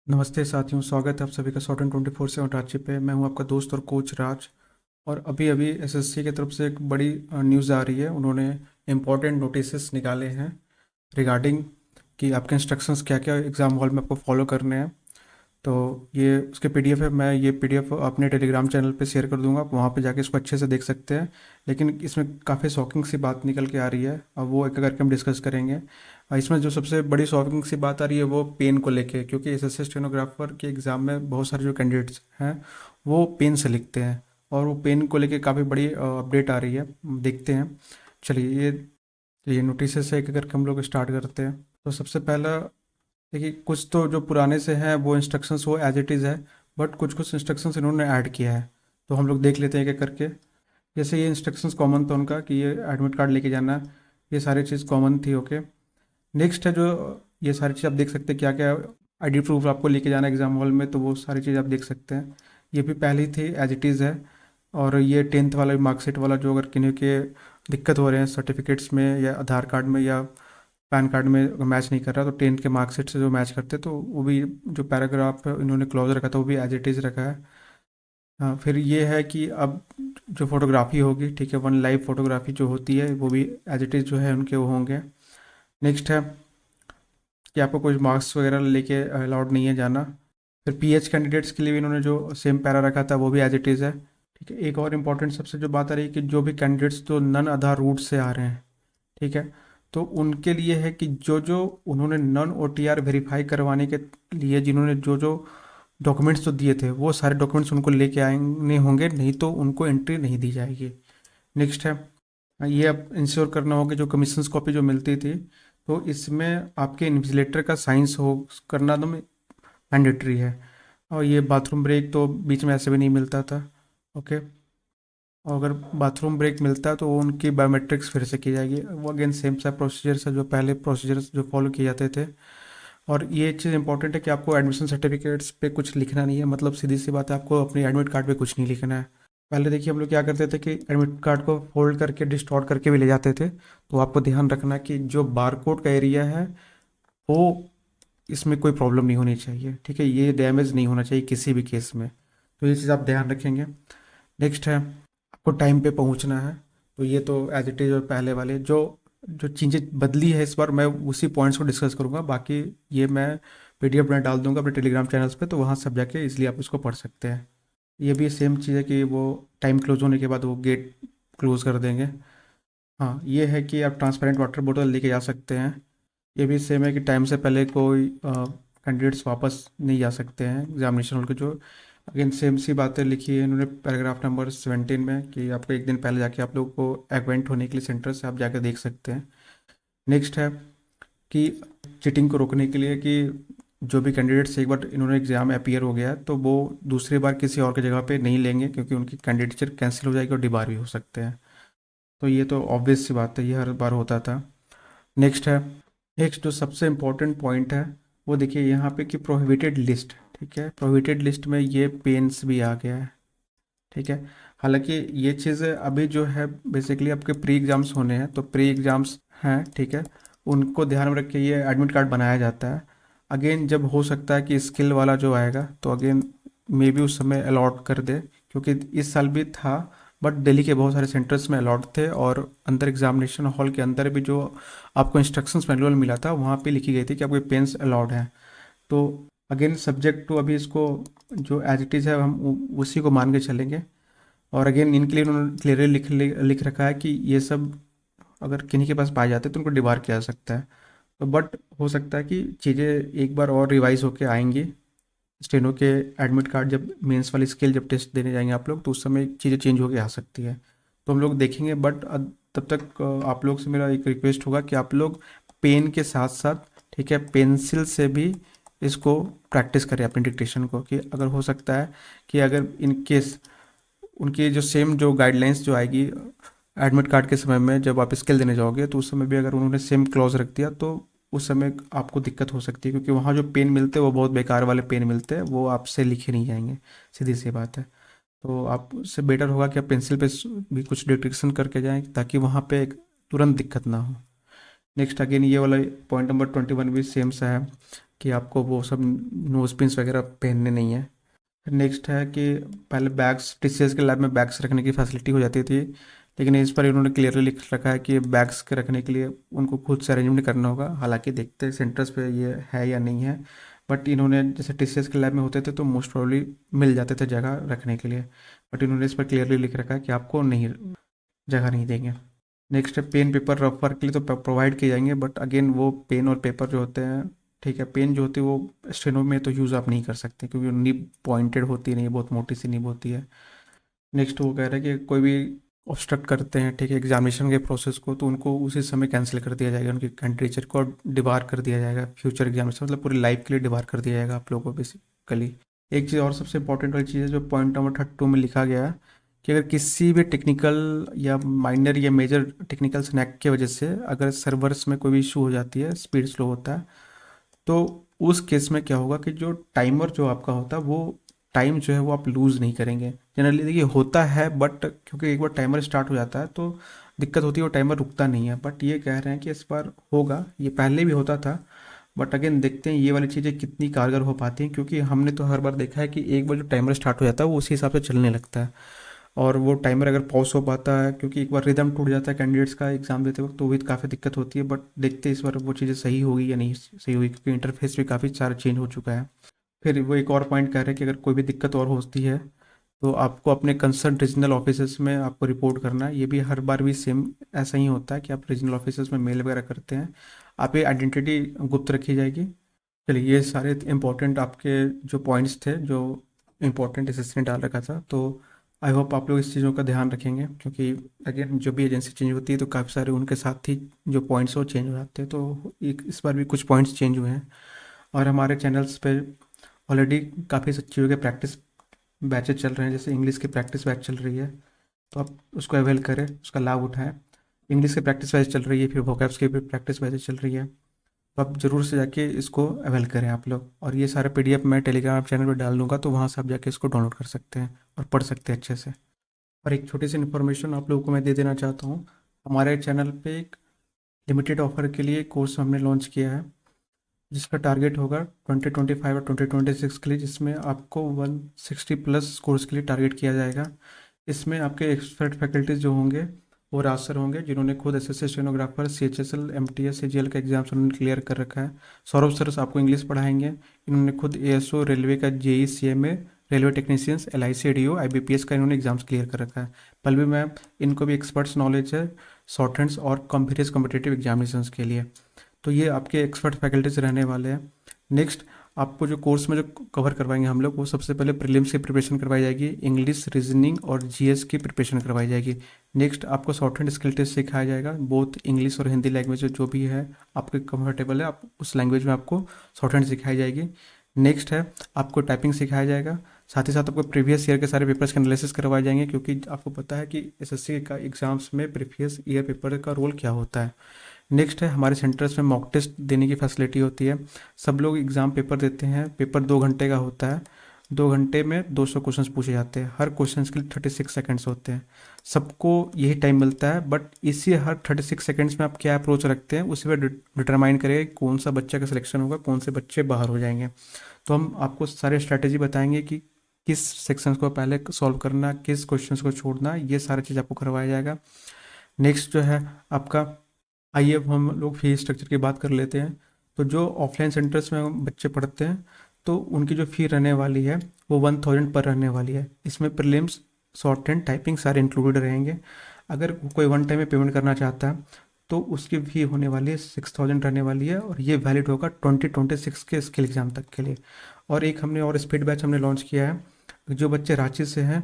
नमस्ते साथियों, स्वागत है आप सभी का शॉर्ट एंड 24/7 रांची पे। मैं हूं आपका दोस्त और कोच राज। और अभी अभी एसएससी की तरफ से एक बड़ी न्यूज़ आ रही है। उन्होंने इम्पोर्टेंट नोटिसेस निकाले हैं रिगार्डिंग कि आपके इंस्ट्रक्शंस क्या क्या एग्ज़ाम हॉल में आपको फॉलो करने हैं। तो ये उसके पीडीएफ है। मैं ये पीडीएफ अपने टेलीग्राम चैनल पे शेयर कर दूंगा, आप वहाँ पे जाके इसको अच्छे से देख सकते हैं। लेकिन इसमें काफ़ी शॉकिंग सी बात निकल के आ रही है। अब वो एक एक करके हम डिस्कस करेंगे। इसमें जो सबसे बड़ी शॉकिंग सी बात आ रही है वो पेन को लेके, क्योंकि एसएससी स्टेनोग्राफर के एग्ज़ाम में बहुत सारे जो कैंडिडेट्स हैं वो पेन से लिखते हैं। और वो पेन को लेके काफ़ी बड़ी अपडेट आ रही है। देखते हैं। चलिए ये नोटिस से एक एक करके हम लोग स्टार्ट करते हैं। तो सबसे पहला, देखिए, कुछ तो जो पुराने से हैं वो इंस्ट्रक्शंस वो एज इट इज़ है, बट कुछ कुछ इंस्ट्रक्शंस इन्होंने ऐड किया है। तो हम लोग देख लेते हैं एक एक करके। जैसे ये इंस्ट्रक्शंस कॉमन था उनका कि ये एडमिट कार्ड लेके जाना, ये सारी चीज़ कॉमन थी। ओके। नेक्स्ट है जो ये सारी चीज़ आप देख सकते हैं क्या क्या आईडी प्रूफ आपको लेके जाना एग्जाम हॉल में, तो वो सारी चीज़ आप देख सकते हैं। ये भी पहली थी, एज इट इज़ है। और ये 10th वाला मार्कशीट वाला, जो अगर किन्हीं के दिक्कत हो रहे हैं सर्टिफिकेट्स में या आधार कार्ड में या पैन कार्ड में अगर मैच नहीं कर रहा, तो 10th के मार्कशीट से जो मैच करते तो वो भी, जो पैराग्राफ इन्होंने क्लॉज रखा था वो भी एज इट इज़ रखा है। हाँ, फिर ये है कि अब जो फोटोग्राफी होगी, ठीक है, वन लाइव फोटोग्राफी जो होती है वो भी एज इट इज़ जो है उनके वो होंगे। नेक्स्ट है कि आपको कोई मार्क्स वगैरह लेके अलाउड नहीं है जाना। फिर पीएच कैंडिडेट्स के लिए भी इन्होंने जो सेम पैरा रखा था वो भी एज इट इज़ है। ठीक है। एक और इम्पॉर्टेंट सबसे जो बात आ रही है कि जो भी कैंडिडेट्स जो नन आधार रूट से आ रहे हैं, ठीक है, तो उनके लिए है कि जो जो उन्होंने नॉन ओटीआर वेरीफाई करवाने के लिए जिन्होंने जो जो डॉक्यूमेंट्स तो दिए थे वो सारे डॉक्यूमेंट्स उनको लेके आने होंगे, नहीं तो उनको एंट्री नहीं दी जाएगी। नेक्स्ट है, ये अब इंश्योर करना होगा जो कमीशंस कॉपी जो मिलती थी, तो इसमें आपके इन्विजिलेटर का साइंस हो करना तो मैंडेटरी है। और ये बाथरूम ब्रेक तो बीच में ऐसे भी नहीं मिलता था। ओके। और अगर बाथरूम ब्रेक मिलता है तो वो उनकी बायोमेट्रिक्स फिर से की जाएगी। वो अगेन सेम सा प्रोसीजर्स है जो पहले प्रोसीजर्स जो फॉलो किए जाते थे। और ये चीज़ इंपॉर्टेंट है कि आपको एडमिशन सर्टिफिकेट्स पे कुछ लिखना नहीं है, मतलब सीधी सी बात है, आपको अपनी एडमिट कार्ड पे कुछ नहीं लिखना है। पहले देखिए हम लोग क्या करते थे कि एडमिट कार्ड को फोल्ड करके डिस्टॉर्ट करके भी ले जाते थे, तो आपको ध्यान रखना कि जो बारकोड का एरिया है वो, इसमें कोई प्रॉब्लम नहीं होनी चाहिए। ठीक है, ये डैमेज नहीं होना चाहिए किसी भी केस में। तो ये चीज़ आप ध्यान रखेंगे। नेक्स्ट है, आपको टाइम पे पहुंचना है। तो ये तो एज इट इज़, और पहले वाले जो जो चीज़ें बदली है इस बार मैं उसी पॉइंट्स को डिस्कस करूंगा। बाकी ये मैं पीडीएफ में डाल दूंगा अपने टेलीग्राम चैनल्स पे, तो वहाँ सब जाके इसलिए आप इसको पढ़ सकते हैं। ये भी सेम चीज़ है कि वो टाइम क्लोज होने के बाद वो गेट क्लोज कर देंगे। हाँ, ये है कि आप ट्रांसपेरेंट वाटर बोतल लेके जा सकते हैं। ये भी सेम है कि टाइम से पहले कोई कैंडिडेट्स वापस नहीं जा सकते हैं एग्जामिनेशन हॉल के। जो अगेन सेम सी बातें लिखी है इन्होंने पैराग्राफ नंबर 17 में कि आपको एक दिन पहले जाके आप लोग को एक्वेंट होने के लिए सेंटर से आप जाकर देख सकते हैं। नेक्स्ट है कि चीटिंग को रोकने के लिए कि जो भी कैंडिडेट्स एक बार इन्होंने एग्जाम अपीयर हो गया है तो वो दूसरी बार किसी और की जगह पे नहीं लेंगे, क्योंकि उनकी कैंडिडेचर कैंसिल हो जाएगी और डिबार भी हो सकते हैं। तो ये तो ऑब्वियस सी बात है, ये हर बार होता था। नेक्स्ट है, नेक्स्ट जो सबसे इम्पोर्टेंट पॉइंट है वो देखिए यहाँ पे कि प्रोहिबिटेड लिस्ट। ठीक है, प्रोहिबिटेड लिस्ट में ये पेन्स भी आ गया है। ठीक है। हालांकि ये चीज़ अभी जो है बेसिकली आपके प्री एग्जाम्स होने हैं, तो प्री एग्जाम्स हैं, ठीक है, उनको ध्यान में रख के ये एडमिट कार्ड बनाया जाता है। अगेन जब हो सकता है कि स्किल वाला जो आएगा तो अगेन मे बी उस समय अलॉट कर दे, क्योंकि इस साल भी था, बट दिल्ली के बहुत सारे सेंटर्स में अलॉट थे। और अंदर एग्जामिनेशन हॉल के अंदर भी जो आपको इंस्ट्रक्शंस मैनुअल मिला था वहाँ पे लिखी गई थी कि आपको पेन्स अलाउड हैं। तो अगेन सब्जेक्ट टू अभी इसको जो एज इट इज़ है हम उसी को मान के चलेंगे। और अगेन इनके लिए उन्होंने क्लियरली लिख रखा है कि ये सब अगर किन्हीं के पास पाए जाते हैं तो उनको डिबार किया जा सकता है। तो बट हो सकता है कि चीज़ें एक बार और रिवाइज होके आएंगी। स्टेनो के एडमिट कार्ड जब मेंस वाली स्केल जब टेस्ट देने जाएंगे आप लोग, तो उस समय चीज़ें चेंज होके आ सकती है। तो हम लोग देखेंगे, बट तब तक आप लोग से मेरा एक रिक्वेस्ट होगा कि आप लोग पेन के साथ साथ, ठीक है, पेंसिल से भी इसको प्रैक्टिस करें अपनी डिक्टेशन को। कि अगर हो सकता है कि अगर इन केस उनकी जो सेम जो गाइडलाइंस जो आएगी एडमिट कार्ड के समय में जब आप स्किल देने जाओगे, तो उस समय भी अगर उन्होंने सेम क्लॉज रख दिया तो उस समय आपको दिक्कत हो सकती है, क्योंकि वहाँ जो पेन मिलते हैं वो बहुत बेकार वाले पेन मिलते हैं, वो आपसे लिखे नहीं जाएंगे। सीधी सी बात है। तो आप उससे बेटर होगा कि आप पेंसिल पे भी कुछ डिटेक्शन करके जाएं, ताकि वहाँ पे तुरंत दिक्कत ना हो। नेक्स्ट अगेन ये वाला पॉइंट नंबर 21 भी सेम सा है कि आपको वो सब नोज पिन्स वगैरह पहनने नहीं है। नेक्स्ट है कि पहले बैग्स टीसीएस के लैब में बैग्स रखने की फैसिलिटी हो जाती थी, लेकिन इस पर इन्होंने क्लियरली लिख रखा है कि बैग्स के रखने के लिए उनको खुद से अरेंजमेंट करना होगा। हालांकि देखते हैं सेंटर्स पे ये है या नहीं है, बट इन्होंने जैसे टीसीएस के लैब में होते थे तो मोस्ट प्रोबेबली मिल जाते थे जगह रखने के लिए, बट इन्होंने इस पर क्लियरली लिख रखा है कि आपको नहीं, जगह नहीं देंगे। नेक्स्ट है पेन पेपर रफ वर्क के लिए तो प्रोवाइड किए जाएंगे, बट अगेन वो पेन और पेपर जो होते हैं, ठीक है, पेन जो होती है वो स्टेनो में तो यूज़ आप नहीं कर सकते क्योंकि निब पॉइंटेड होती नहीं है, बहुत मोटी सी निब होती है। नेक्स्ट वो कह रहे हैं कि कोई भी ऑब्स्ट्रक्ट करते हैं, ठीक है, एग्जामिनेशन के प्रोसेस को, तो उनको उसी समय कैंसिल कर दिया जाएगा, उनकी कैंडिडेचर को डिबार कर दिया जाएगा फ्यूचर एग्जामिनेशन, मतलब पूरी लाइफ के लिए डिबार कर दिया जाएगा आप लोगों को बेसिकली। एक चीज़ और सबसे इंपॉर्टेंट वाली चीज़ है जो पॉइंट नंबर 32 में लिखा गया है कि अगर किसी भी टेक्निकल या माइनर या मेजर टेक्निकल स्नैक की वजह से अगर सर्वर्स में कोई भी इशू हो जाती है, स्पीड स्लो होता है, तो उस केस में क्या होगा कि जो टाइमर जो आपका होता है वो टाइम जो है वो आप लूज़ नहीं करेंगे। जनरली देखिए होता है, बट क्योंकि एक बार टाइमर स्टार्ट हो जाता है तो दिक्कत होती है, वो टाइमर रुकता नहीं है। बट ये कह रहे हैं कि इस बार होगा, ये पहले भी होता था, बट अगेन देखते हैं ये वाली चीज़ें कितनी कारगर हो पाती हैं, क्योंकि हमने तो हर बार देखा है कि एक बार जो टाइमर स्टार्ट हो जाता है वो उसी हिसाब से चलने लगता है, और वो टाइमर अगर पॉज हो पाता है, क्योंकि एक बार रिदम टूट जाता है कैंडिडेट्स का एग्जाम देते वक्त, तो भी काफ़ी दिक्कत होती है। बट देखते हैं इस बार वो चीज़ें सही होगी या नहीं सही होगी, क्योंकि इंटरफेस भी काफ़ी सारा चेंज हो चुका है। फिर वो एक और पॉइंट कह रहे हैं कि अगर कोई भी दिक्कत और होती है तो आपको अपने कंसर्न रीजनल ऑफिसर्स में आपको रिपोर्ट करना है। ये भी हर बार भी सेम ऐसा ही होता है कि आप रीजनल ऑफिसर्स में मेल वगैरह करते हैं, आप ये आइडेंटिटी गुप्त रखी जाएगी। चलिए ये सारे इंपॉर्टेंट आपके जो पॉइंट्स थे जो इम्पोर्टेंट एसएससी ने डाल रखा था, तो आई होप आप लोग इस चीज़ों का ध्यान रखेंगे, क्योंकि अगेन जो भी एजेंसी चेंज होती है तो काफ़ी सारे उनके साथ ही जो पॉइंट्स वो चेंज हो जाते हैं, तो एक इस बार भी कुछ पॉइंट्स चेंज हुए हैं। और हमारे चैनल्स पे ऑलरेडी काफ़ी चीज़ों के प्रैक्टिस बैचेज चल रहे हैं, जैसे इंग्लिश की प्रैक्टिस बैच चल रही है, तो आप उसको अवेल करें, उसका लाभ उठाएं। इंग्लिश की प्रैक्टिस बैच चल रही है, फिर वोकैब्स की भी प्रैक्टिस बैच चल रही है, तो आप ज़रूर से जाके इसको अवेल करें आप लोग। और ये सारा पीडीएफ मैं टेलीग्राम चैनल पर डाल दूंगा, तो वहाँ से आप जाके इसको डाउनलोड कर सकते हैं और पढ़ सकते हैं अच्छे से। और एक छोटी सी इन्फॉर्मेशन आप लोगों को मैं दे देना चाहता हूँ, हमारे चैनल पे एक लिमिटेड ऑफर के लिए कोर्स हमने लॉन्च किया है, जिसका टारगेट होगा 2025 और 2026 के लिए, जिसमें आपको 160 प्लस कोर्स के लिए टारगेट किया जाएगा। इसमें आपके एक्सपर्ट फैकल्टीज जो होंगे वो राज सर होंगे, जिन्होंने खुद SSC stenographer, CHSL, MTS, CGL का एग्जाम्स उन्होंने क्लियर कर रखा है। सौरभ सर आपको इंग्लिश पढ़ाएंगे, इन्होंने खुद एएसओ, रेलवे का JE, CMA, railway technicians, LIC, ADO, IBPS का इन्होंने एग्जाम्स क्लियर कर रखा है। पल्लवी मैम, इनको भी एक्सपर्ट्स नॉलेज है शॉर्ट हैंड्स और कॉम्पिटिटिव कॉम्पिटेटिव एग्जामिनेशंस के लिए, तो ये आपके एक्सपर्ट फैकल्टीज रहने वाले हैं। नेक्स्ट आपको जो कोर्स में जो कवर करवाएंगे हम लोग, वो सबसे पहले प्रीलिम्स की प्रिपरेशन करवाई जाएगी, इंग्लिश, रीजनिंग और जीएस की प्रिपरेशन करवाई जाएगी। नेक्स्ट आपको शॉर्ट हैंड स्किल टेस्ट सिखाया जाएगा, बोथ इंग्लिश और हिंदी लैंग्वेज जो भी है आपके कंफर्टेबल है, आप उस लैंग्वेज में आपको शॉर्ट हैंड सिखाई जाएगी। नेक्स्ट है आपको टाइपिंग सिखाया जाएगा, साथ ही साथ आपको प्रीवियस ईयर के सारे पेपर्स के एनालिसिस करवाए जाएंगे, क्योंकि आपको पता है कि एसएससी का एग्जाम्स में प्रीवियस ईयर पेपर का रोल क्या होता है। नेक्स्ट है हमारे सेंटर्स में मॉक टेस्ट देने की फैसिलिटी होती है। सब लोग एग्ज़ाम पेपर देते हैं, पेपर 2 घंटे का होता है, 2 घंटे में 200 क्वेश्चंस पूछे जाते हैं, हर क्वेश्चन के लिए 36 सेकंड्स होते हैं, सबको यही टाइम मिलता है। बट इसी हर 36 सेकंड्स में आप क्या अप्रोच रखते हैं उसी पर डिटरमाइन करेगा कि कौन सा बच्चा का सिलेक्शन होगा, कौन से बच्चे बाहर हो जाएंगे। तो हम आपको सारे स्ट्रैटेजी बताएंगे कि किस सेक्शंस को पहले सॉल्व करना, किस क्वेश्चंस को छोड़ना, ये सारा चीज़ आपको करवाया जाएगा। नेक्स्ट जो है आपका, आइए अब हम लोग फी स्ट्रक्चर की बात कर लेते हैं। तो जो ऑफलाइन सेंटर्स में बच्चे पढ़ते हैं तो उनकी जो फ़ी रहने वाली है वो 1000 पर रहने वाली है। इसमें प्रीलिम्स, शॉर्ट हैंड, टाइपिंग सारे इंक्लूडेड रहेंगे। अगर कोई वन टाइम में पेमेंट करना चाहता है तो उसकी फ़ी होने वाली है 6000 रहने वाली है, और ये वैलिड होगा 2026 के स्किल एग्ज़ाम तक के लिए। और एक हमने और स्पीड बैच हमने लॉन्च किया है, जो बच्चे रांची से हैं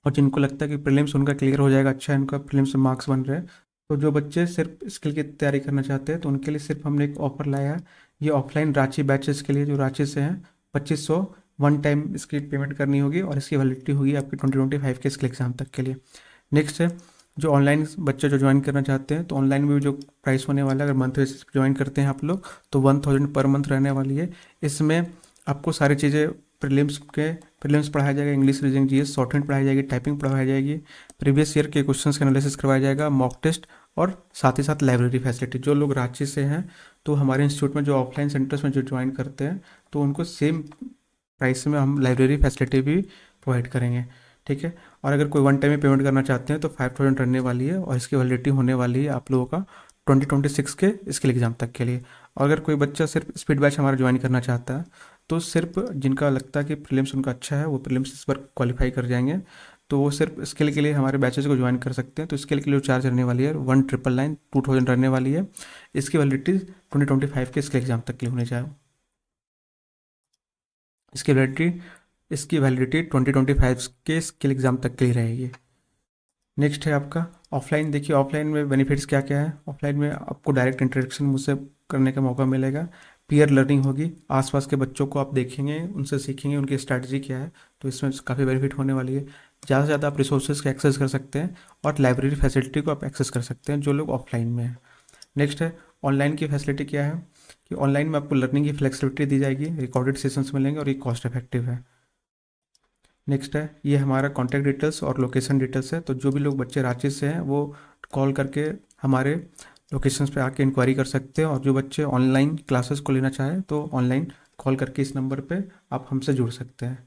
और जिनको लगता है कि प्रीलिम्स उनका क्लियर हो जाएगा, अच्छा इनका प्रीलिम्स में मार्क्स बन रहे हैं, तो जो बच्चे सिर्फ स्किल की तैयारी करना चाहते हैं तो उनके लिए सिर्फ हमने एक ऑफर लाया है। ये ऑफलाइन रांची बैचेस के लिए जो रांची से हैं, 2500 वन टाइम इसकी पेमेंट करनी होगी, और इसकी वैलिडिटी होगी आपकी 2025 के स्किल एग्जाम तक के लिए। नेक्स्ट है जो ऑनलाइन बच्चे जो ज्वाइन करना चाहते हैं, तो ऑनलाइन में भी जो प्राइस होने वाला है, अगर मंथ बेसिस ज्वाइन करते हैं आप लोग तो 1000 पर मंथ रहने वाली है। इसमें आपको सारी चीज़ें प्रीलिम्स पढ़ाया जाएगा, English, reasoning, GS, short hand पढ़ाई जाएगी, टाइपिंग पढ़ाई जाएगी, प्रीवियस ईयर के क्वेश्चंस का एनालिसिस करवाया जाएगा, मॉक टेस्ट और साथ ही साथ लाइब्रेरी फैसिलिटी। जो लोग रांची से हैं तो हमारे इंस्टीट्यूट में जो ऑफलाइन सेंटर्स में जो ज्वाइन करते हैं तो उनको सेम प्राइस में हम लाइब्रेरी फैसिलिटी भी प्रोवाइड करेंगे, ठीक है। और अगर कोई वन टाइम में पेमेंट करना चाहते हैं तो 5,000 रहने वाली है और इसकी वैलिडिटी होने वाली है आप लोगों का 2026 के स्किल एग्ज़ाम तक के लिए। और अगर कोई बच्चा सिर्फ स्पीड बैच हमारा ज्वाइन करना चाहता है तो सिर्फ जिनका लगता है कि प्रीलिम्स उनका अच्छा है, वो प्रीलिम्स इस बार क्वालिफाई कर जाएंगे, तो वो सिर्फ स्किल के लिए हमारे बैचेस को ज्वाइन कर सकते हैं। तो स्किल के लिए जो चार्ज रहने वाली है 1,999 2,000 रहने वाली है। इसकी वैलिडिटी 2025 के स्किल एग्ज़ाम तक के लिए होने जाए। इसकी वैलिडिटी इसकी वैलिडिटी 2025 के स्किल एग्ज़ाम तक के लिए रहेगी। नेक्स्ट है आपका ऑफलाइन। देखिए ऑफलाइन में बेनिफिट्स क्या क्या है। ऑफलाइन में आपको डायरेक्ट इंटरेक्शन मुझसे करने का मौका मिलेगा, पीयर लर्निंग होगी, आसपास के बच्चों को आप देखेंगे, उनसे सीखेंगे उनकी स्ट्रैटेजी क्या है, तो इसमें काफ़ी बेनिफिट होने वाली है। ज़्यादा से ज़्यादा आप रिसोर्सेज का एक्सेस कर सकते हैं और लाइब्रेरी फैसिलिटी को आप एक्सेस कर सकते हैं जो लोग ऑफलाइन में हैं। नेक्स्ट है ऑनलाइन की फैसिलिटी क्या है कि ऑनलाइन में आपको लर्निंग की फ्लेक्सिबिलिटी दी जाएगी, रिकॉर्डेड सेशंस मिलेंगे और ये कॉस्ट इफेक्टिव है। नेक्स्ट है ये हमारा कॉन्टैक्ट डिटेल्स और लोकेशन डिटेल्स है, तो जो भी लोग बच्चे रांची से हैं वो कॉल करके हमारे लोकेशंस पे आके इंक्वायरी कर सकते हैं, और जो बच्चे ऑनलाइन क्लासेस को लेना चाहें तो ऑनलाइन कॉल करके इस नंबर पे आप हमसे जुड़ सकते हैं।